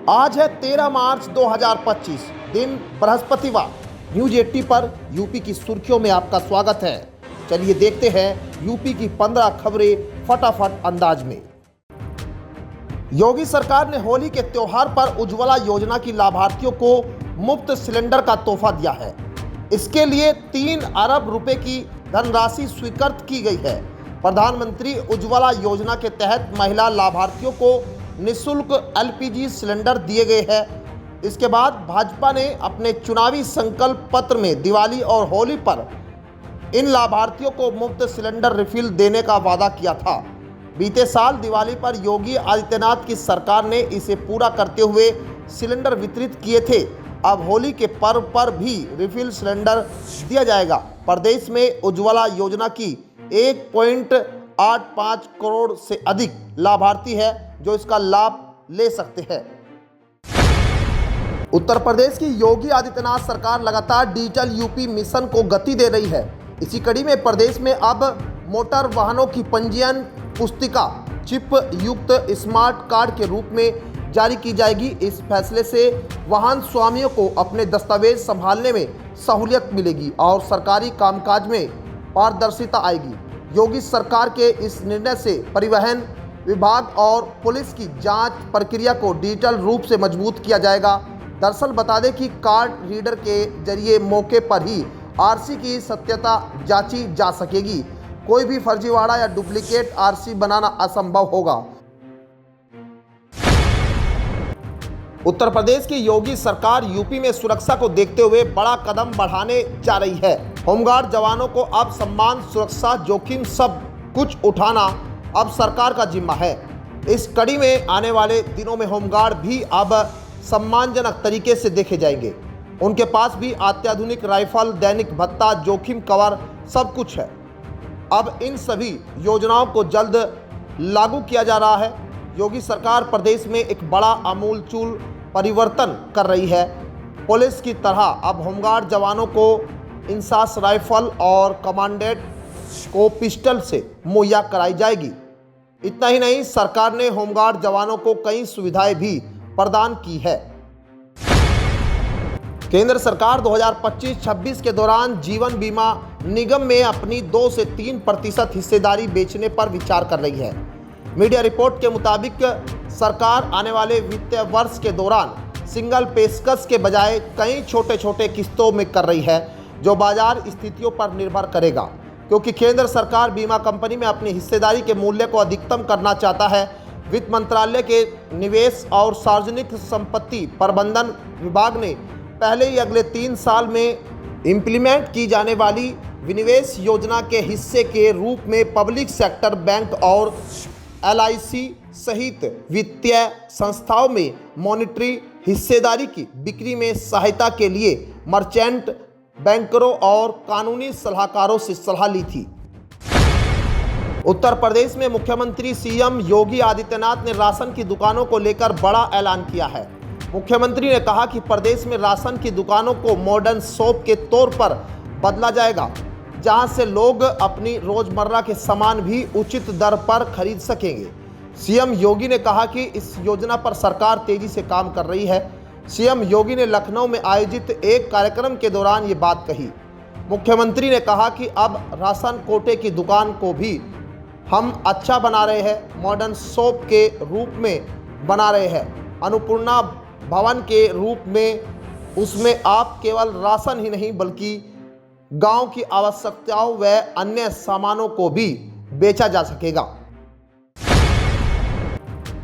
आज है 13 मार्च 2025, दिन बृहस्पतिवार। न्यूज 80 पर यूपी की सुर्खियों में आपका स्वागत है। चलिए देखते हैं यूपी की 15 खबरें फटाफट अंदाज में। योगी सरकार ने होली के त्योहार पर उज्ज्वला योजना की लाभार्थियों को मुफ्त सिलेंडर का तोहफा दिया है। इसके लिए 3 अरब रुपए की धनराशि स्वीकृत की गई है। प्रधानमंत्री उज्ज्वला योजना के तहत महिला लाभार्थियों को निःशुल्क एलपीजी सिलेंडर दिए गए हैं। इसके बाद भाजपा ने अपने चुनावी संकल्प पत्र में दिवाली और होली पर इन लाभार्थियों को मुफ्त सिलेंडर रिफिल देने का वादा किया था। बीते साल दिवाली पर योगी आदित्यनाथ की सरकार ने इसे पूरा करते हुए सिलेंडर वितरित किए थे। अब होली के पर्व पर भी रिफिल सिलेंडर दिया जाएगा। प्रदेश में उज्ज्वला योजना की 1.85 करोड़ से अधिक लाभार्थी है जो इसका लाभ ले सकते हैं। उत्तर प्रदेश की योगी आदित्यनाथ सरकार लगातार डिजिटल यूपी मिशन को गति दे रही है। इसी कड़ी में प्रदेश में अब मोटर वाहनों की पंजीयन पुस्तिका चिप युक्त स्मार्ट कार्ड के रूप में जारी की जाएगी। इस फैसले से वाहन स्वामियों को अपने दस्तावेज संभालने में सहूलियत मिलेगी और सरकारी कामकाज में पारदर्शिता आएगी। योगी सरकार के इस निर्णय से परिवहन विभाग और पुलिस की जांच प्रक्रिया को डिजिटल रूप से मजबूत किया जाएगा। दरअसल बता दें कि कार्ड रीडर के जरिए मौके पर ही आरसी की सत्यता जांची जा सकेगी। कोई भी फर्जीवाड़ा या डुप्लीकेट आरसी बनाना असंभव होगा। उत्तर प्रदेश की योगी सरकार यूपी में सुरक्षा को देखते हुए बड़ा कदम बढ़ाने जा रही है। होमगार्ड जवानों को अब सम्मान, सुरक्षा, जोखिम सब कुछ उठाना अब सरकार का जिम्मा है। इस कड़ी में आने वाले दिनों में होमगार्ड भी अब सम्मानजनक तरीके से देखे जाएंगे। उनके पास भी अत्याधुनिक राइफल, दैनिक भत्ता, जोखिम कवर सब कुछ है। अब इन सभी योजनाओं को जल्द लागू किया जा रहा है। योगी सरकार प्रदेश में एक बड़ा आमूलचूल परिवर्तन कर रही है। पुलिस की तरह अब होमगार्ड जवानों को इंसास राइफल और कमांडेंट को पिस्टल से मुहैया कराई जाएगी। इतना ही नहीं, सरकार ने होमगार्ड जवानों को कई सुविधाएं भी प्रदान की है। केंद्र सरकार 2025-26 के दौरान जीवन बीमा निगम में अपनी 2 से 3% हिस्सेदारी बेचने पर विचार कर रही है। मीडिया रिपोर्ट के मुताबिक सरकार आने वाले वित्तीय वर्ष के दौरान सिंगल पेशकश के बजाय कई छोटे छोटे किस्तों में कर रही है, जो बाजार स्थितियों पर निर्भर करेगा। क्योंकि केंद्र सरकार बीमा कंपनी में अपनी हिस्सेदारी के मूल्य को अधिकतम करना चाहता है। वित्त मंत्रालय के निवेश और सार्वजनिक संपत्ति प्रबंधन विभाग ने पहले ही अगले 3 साल में इम्प्लीमेंट की जाने वाली विनिवेश योजना के हिस्से के रूप में पब्लिक सेक्टर बैंक और एलआईसी सहित वित्तीय संस्थाओं में मॉनिटरी हिस्सेदारी की बिक्री में सहायता के लिए मर्चेंट बैंकरों और कानूनी सलाहकारों से सलाह ली थी। उत्तर प्रदेश में मुख्यमंत्री सीएम योगी आदित्यनाथ ने राशन की दुकानों को लेकर बड़ा ऐलान किया है। मुख्यमंत्री ने कहा कि प्रदेश में राशन की दुकानों को मॉडर्न शॉप के तौर पर बदला जाएगा, जहां से लोग अपनी रोजमर्रा के सामान भी उचित दर पर खरीद सकेंगे। सीएम योगी ने कहा कि इस योजना पर सरकार तेजी से काम कर रही है। सीएम योगी ने लखनऊ में आयोजित एक कार्यक्रम के दौरान ये बात कही। मुख्यमंत्री ने कहा कि अब राशन कोटे की दुकान को भी हम अच्छा बना रहे हैं, मॉडर्न शॉप के रूप में बना रहे हैं, अन्नपूर्णा भवन के रूप में। उसमें आप केवल राशन ही नहीं बल्कि गांव की आवश्यकताओं व अन्य सामानों को भी बेचा जा सकेगा।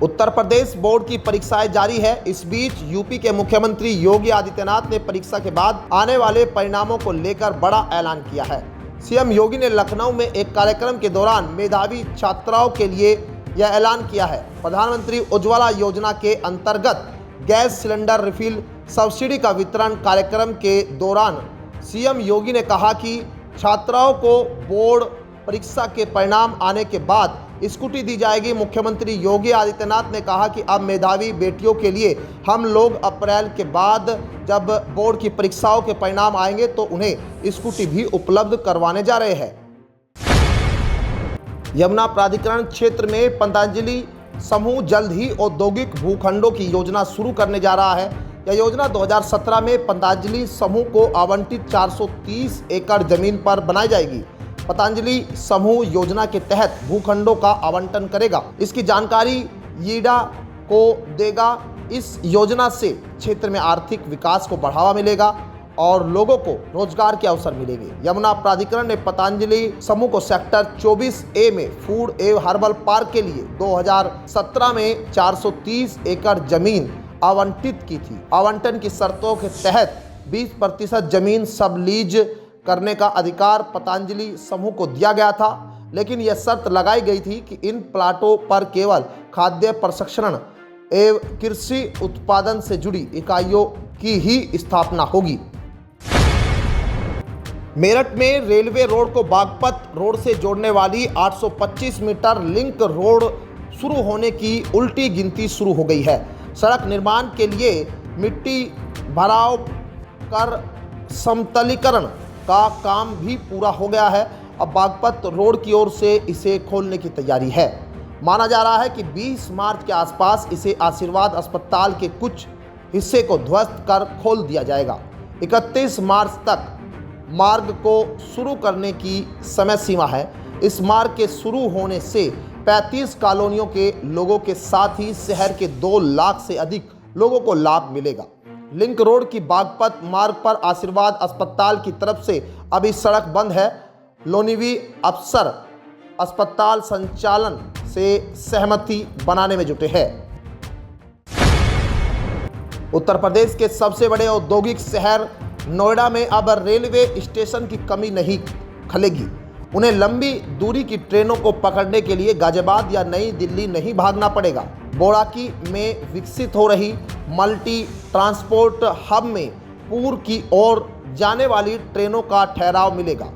उत्तर प्रदेश बोर्ड की परीक्षाएं जारी है। इस बीच यूपी के मुख्यमंत्री योगी आदित्यनाथ ने परीक्षा के बाद आने वाले परिणामों को लेकर बड़ा ऐलान किया है। सीएम योगी ने लखनऊ में एक कार्यक्रम के दौरान मेधावी छात्राओं के लिए यह ऐलान किया है। प्रधानमंत्री उज्ज्वला योजना के अंतर्गत गैस सिलेंडर रिफिल सब्सिडी का वितरण कार्यक्रम के दौरान सीएम योगी ने कहा कि छात्राओं को बोर्ड परीक्षा के परिणाम आने के बाद स्कूटी दी जाएगी। मुख्यमंत्री योगी आदित्यनाथ ने कहा कि अब मेधावी बेटियों के लिए हम लोग अप्रैल के बाद जब बोर्ड की परीक्षाओं के परिणाम आएंगे तो उन्हें स्कूटी भी उपलब्ध करवाने जा रहे हैं। यमुना प्राधिकरण क्षेत्र में पतंजलि समूह जल्द ही औद्योगिक भूखंडों की योजना शुरू करने जा रहा है। यह योजना 2017 में पतंजलि समूह को आवंटित 430 एकड़ जमीन पर बनाई जाएगी। पतंजलि समूह योजना के तहत भूखंडों का आवंटन करेगा। इसकी जानकारी यीडा को देगा। इस योजना से क्षेत्र में आर्थिक विकास को बढ़ावा मिलेगा और लोगों को रोजगार के अवसर मिलेंगे। यमुना प्राधिकरण ने पतंजलि समूह को सेक्टर 24A में फूड एवं हर्बल पार्क के लिए 2017 में 430 एकड़ जमीन आवंटित की थी। आवंटन की शर्तों के तहत 20% जमीन सब लीज करने का अधिकार पतंजलि समूह को दिया गया था, लेकिन यह शर्त लगाई गई थी कि इन प्लाटों पर केवल खाद्य प्रसंस्करण एवं कृषि उत्पादन से जुड़ी इकाइयों की ही स्थापना होगी। मेरठ में रेलवे रोड को बागपत रोड से जोड़ने वाली 825 मीटर लिंक रोड शुरू होने की उल्टी गिनती शुरू हो गई है। सड़क निर्माण के लिए मिट्टी भराव कर समतलीकरण का काम भी पूरा हो गया है। अब बागपत रोड की ओर से इसे खोलने की तैयारी है। माना जा रहा है कि 20 मार्च के आसपास इसे आशीर्वाद अस्पताल के कुछ हिस्से को ध्वस्त कर खोल दिया जाएगा। 31 मार्च तक मार्ग को शुरू करने की समय सीमा है। इस मार्ग के शुरू होने से 35 कॉलोनियों के लोगों के साथ ही शहर के 2 लाख से अधिक लोगों को लाभ मिलेगा। लिंक रोड की बागपत मार्ग पर आशीर्वाद अस्पताल की तरफ से अभी सड़क बंद है। लोनिवी अफसर अस्पताल संचालन से सहमति बनाने में जुटे हैं। उत्तर प्रदेश के सबसे बड़े औद्योगिक शहर नोएडा में अब रेलवे स्टेशन की कमी नहीं खलेगी। उन्हें लंबी दूरी की ट्रेनों को पकड़ने के लिए गाजियाबाद या नई दिल्ली नहीं भागना पड़ेगा। बोड़ाकी में विकसित हो रही मल्टी ट्रांसपोर्ट हब में पूर्व की ओर जाने वाली ट्रेनों का ठहराव मिलेगा।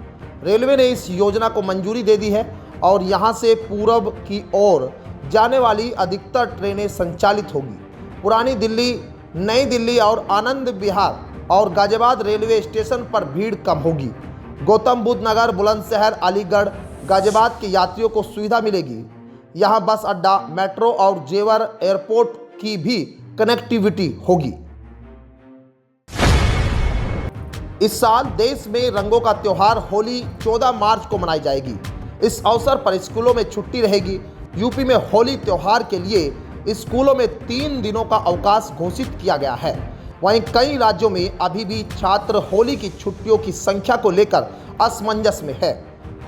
रेलवे ने इस योजना को मंजूरी दे दी है और यहां से पूर्व की ओर जाने वाली अधिकतर ट्रेनें संचालित होगी। पुरानी दिल्ली, नई दिल्ली और आनंद विहार और गाजियाबाद रेलवे स्टेशन पर भीड़ कम होगी। गौतम बुद्ध नगर, बुलंदशहर, अलीगढ़, गाजियाबाद के यात्रियों को सुविधा मिलेगी। यहां बस अड्डा, मेट्रो और जेवर एयरपोर्ट की भी कनेक्टिविटी होगी। इस साल देश में रंगों का त्योहार होली 14 मार्च को मनाई जाएगी। इस अवसर पर स्कूलों में छुट्टी रहेगी। यूपी में होली त्योहार के लिए स्कूलों में 3 दिनों का अवकाश घोषित किया गया है। वहीं कई राज्यों में अभी भी छात्र होली की छुट्टियों की संख्या को लेकर असमंजस में है।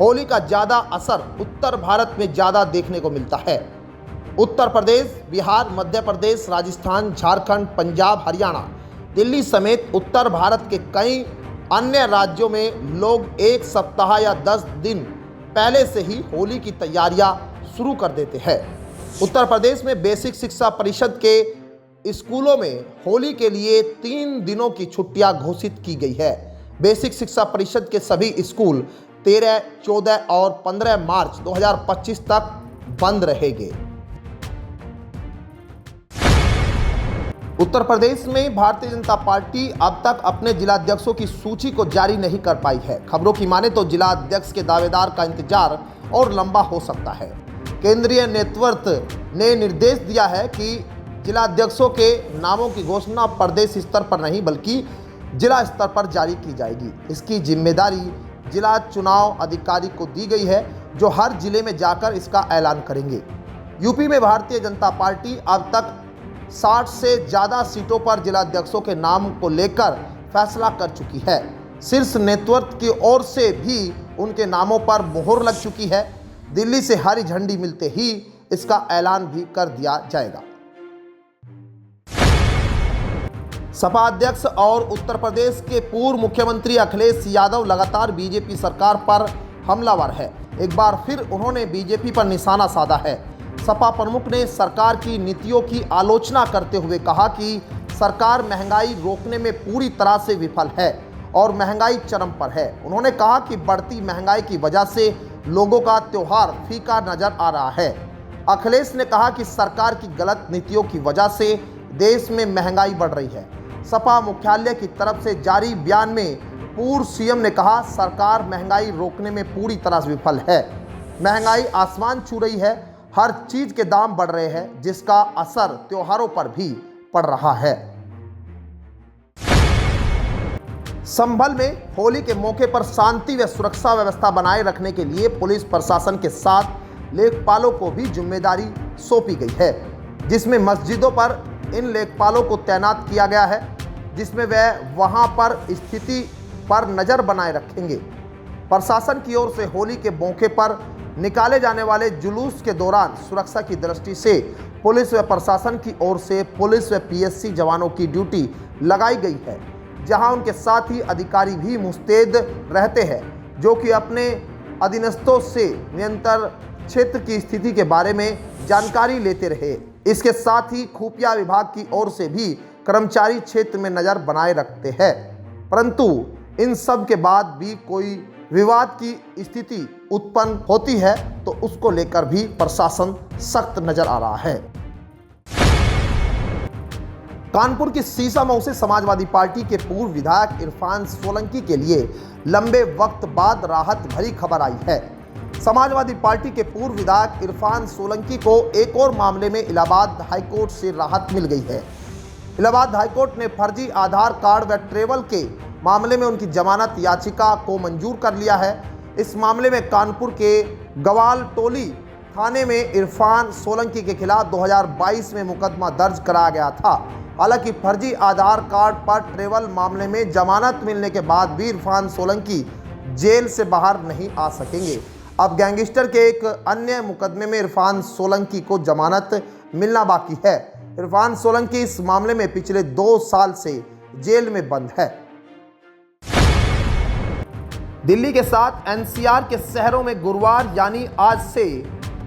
होली का ज़्यादा असर उत्तर भारत में ज़्यादा देखने को मिलता है। उत्तर प्रदेश, बिहार, मध्य प्रदेश, राजस्थान, झारखंड, पंजाब, हरियाणा, दिल्ली समेत उत्तर भारत के कई अन्य राज्यों में लोग 1 सप्ताह या 10 दिन पहले से ही होली की तैयारियां शुरू कर देते हैं। उत्तर प्रदेश में बेसिक शिक्षा परिषद के स्कूलों में होली के लिए 3 दिनों की छुट्टियां घोषित की गई है। बेसिक शिक्षा परिषद के सभी स्कूल 13, 14 और 15 मार्च 2025 तक बंद रहेंगे। उत्तर प्रदेश में भारतीय जनता पार्टी अब तक अपने जिलाध्यक्षों की सूची को जारी नहीं कर पाई है। खबरों की माने तो जिलाध्यक्ष के दावेदार का इंतजार और लंबा हो सकता है। केंद्रीय नेतृत्व ने निर्देश दिया है कि जिलाध्यक्षों के नामों की घोषणा प्रदेश स्तर पर नहीं बल्कि जिला स्तर पर जारी की जाएगी। इसकी जिम्मेदारी जिला चुनाव अधिकारी को दी गई है, जो हर जिले में जाकर इसका ऐलान करेंगे। यूपी में भारतीय जनता पार्टी अब तक 60 से ज़्यादा सीटों पर जिलाध्यक्षों के नाम को लेकर फैसला कर चुकी है। शीर्ष नेतृत्व की ओर से भी उनके नामों पर मुहर लग चुकी है। दिल्ली से हरी झंडी मिलते ही इसका ऐलान भी कर दिया जाएगा। सपा अध्यक्ष और उत्तर प्रदेश के पूर्व मुख्यमंत्री अखिलेश यादव लगातार बीजेपी सरकार पर हमलावर है। एक बार फिर उन्होंने बीजेपी पर निशाना साधा है। सपा प्रमुख ने सरकार की नीतियों की आलोचना करते हुए कहा कि सरकार महंगाई रोकने में पूरी तरह से विफल है और महंगाई चरम पर है। उन्होंने कहा कि बढ़ती महंगाई की वजह से लोगों का त्योहार फीका नजर आ रहा है। अखिलेश ने कहा कि सरकार की गलत नीतियों की वजह से देश में महंगाई बढ़ रही है। सपा मुख्यालय की तरफ से जारी बयान में पूर्व सीएम ने कहा, सरकार महंगाई रोकने में पूरी तरह से विफल है। महंगाई आसमान छू रही है। हर चीज के दाम बढ़ रहे हैं, जिसका असर त्योहारों पर भी पड़ रहा है। संभल में होली के मौके पर शांति व सुरक्षा व्यवस्था बनाए रखने के लिए पुलिस प्रशासन के साथ लेखपालों को भी जिम्मेदारी सौंपी गई है, जिसमें मस्जिदों पर इन लेखपालों को तैनात किया गया है, जिसमें वह वहां पर स्थिति पर नजर बनाए रखेंगे। प्रशासन की ओर से होली के मौके पर निकाले जाने वाले जुलूस के दौरान सुरक्षा की दृष्टि से पुलिस व प्रशासन की ओर से पुलिस व पीएससी जवानों की ड्यूटी लगाई गई है, जहां उनके साथ ही अधिकारी भी मुस्तैद रहते हैं, जो कि अपने अधीनस्थों से नियंत्रण क्षेत्र की स्थिति के बारे में जानकारी लेते रहे। इसके साथ ही खुफिया विभाग की ओर से भी कर्मचारी क्षेत्र में नजर बनाए रखते हैं, परंतु इन सब के बाद भी कोई विवाद की स्थिति उत्पन्न होती है तो उसको लेकर भी प्रशासन सख्त नजर आ रहा है। कानपुर की शीशामऊ से समाजवादी पार्टी के पूर्व विधायक इरफान सोलंकी के लिए लंबे वक्त बाद राहत भरी खबर आई है। समाजवादी पार्टी के पूर्व विधायक इरफान सोलंकी को एक और मामले में इलाहाबाद हाईकोर्ट से राहत मिल गई है। इलाहाबाद हाईकोर्ट ने फर्जी आधार कार्ड व ट्रेवल के मामले में उनकी जमानत याचिका को मंजूर कर लिया है। इस मामले में कानपुर के गवाल टोली थाने में इरफान सोलंकी के खिलाफ 2022 में मुकदमा दर्ज कराया गया था। हालांकि फर्जी आधार कार्ड पर ट्रेवल मामले में जमानत मिलने के बाद भी इरफान सोलंकी जेल से बाहर नहीं आ सकेंगे। अब गैंगस्टर के एक अन्य मुकदमे में इरफान सोलंकी को जमानत मिलना बाकी है। इरफान सोलंकी इस मामले में पिछले 2 साल से जेल में बंद है। दिल्ली के साथ एनसीआर के शहरों में गुरुवार यानी आज से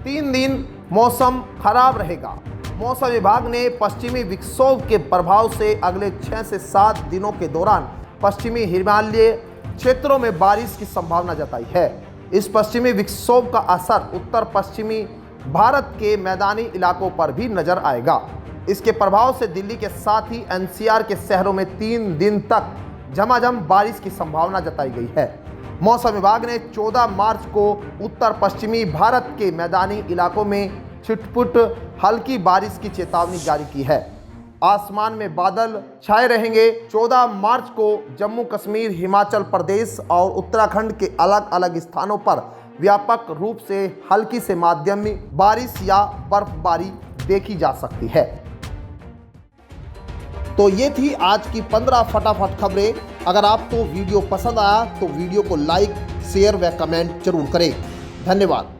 3 दिन मौसम खराब रहेगा। मौसम विभाग ने पश्चिमी विक्षोभ के प्रभाव से अगले 6 से 7 दिनों के दौरान पश्चिमी हिमालय क्षेत्रों में बारिश की संभावना जताई है। इस पश्चिमी विक्षोभ का असर उत्तर पश्चिमी भारत के मैदानी इलाकों पर भी नजर आएगा। इसके प्रभाव से दिल्ली के साथ ही एनसीआर के शहरों में 3 दिन तक झमाझम बारिश की संभावना जताई गई है। मौसम विभाग ने 14 मार्च को उत्तर पश्चिमी भारत के मैदानी इलाकों में छिटपुट हल्की बारिश की चेतावनी जारी की है। आसमान में बादल छाए रहेंगे। 14 मार्च को जम्मू कश्मीर, हिमाचल प्रदेश और उत्तराखंड के अलग अलग स्थानों पर व्यापक रूप से हल्की से मध्यम बारिश या बर्फबारी देखी जा सकती है। तो ये थी आज की 15 फटाफट खबरें। अगर आपको वीडियो पसंद आया तो वीडियो को लाइक, शेयर व कमेंट जरूर करें। धन्यवाद।